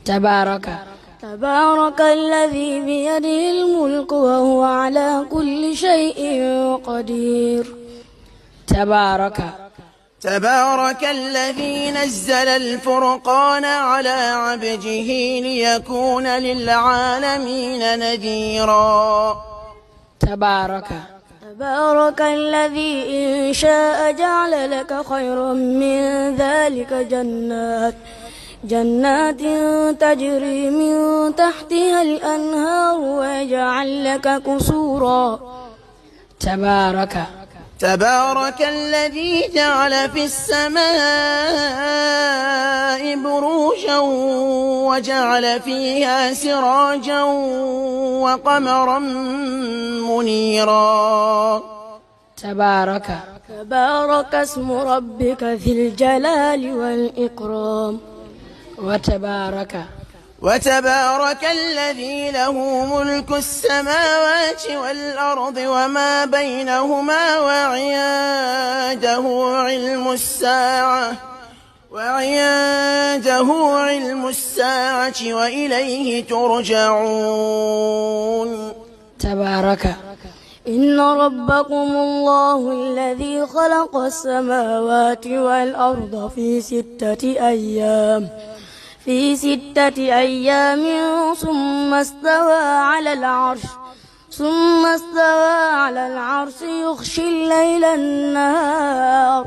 تبارك الذي بيده الملك وهو على كل شيء قدير. تبارك الذي نزل الفرقان على عبده ليكون للعالمين نذيرا. تبارك الذي إن شاء جعل لك خيرا من ذلك جنات تجري من تحتها الأنهار ويجعل لك قصورا. تبارك الذي جعل في السماء بروجا وجعل فيها سراجا وقمرا منيرا. تبارك اسم ربك ذي الجلال والإكرام. وتبارك الذي له ملك السماوات والأرض وما بينهما وعنده علم الساعة وإليه ترجعون. إن ربكم الله الذي خلق السماوات والأرض في 6 أيام ثم استوى على العرش يغشي الليل النهار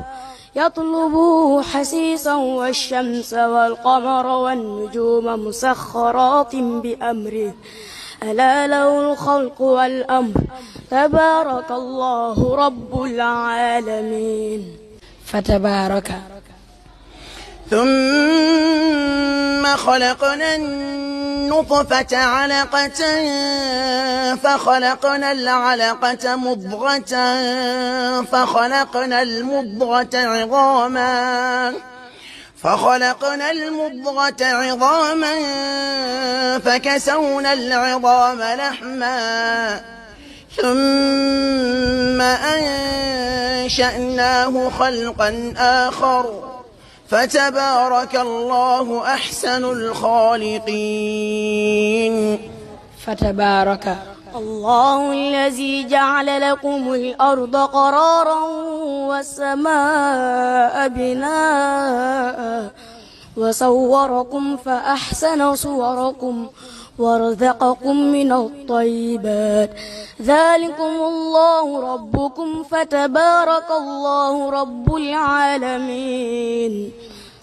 يطلبه حثيثا والشمس والقمر والنجوم مسخرات بأمره ألا له الخلق والأمر تبارك الله رب العالمين. ثم خلقنا النطفة علقة فخلقنا العلقة مضغة فخلقنا المضغة عظاما فكسونا العظام لحما ثم أنشأناه خلقا آخر فتبارك الله أحسن الخالقين. الله الذي جعل لكم الأرض قرارا والسماء بناء وصوركم فأحسن صوركم ورزقكم من الطيبات ذلكم الله ربكم فتبارك الله رب العالمين.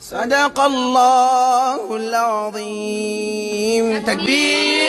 صدق الله العظيم. تكبير.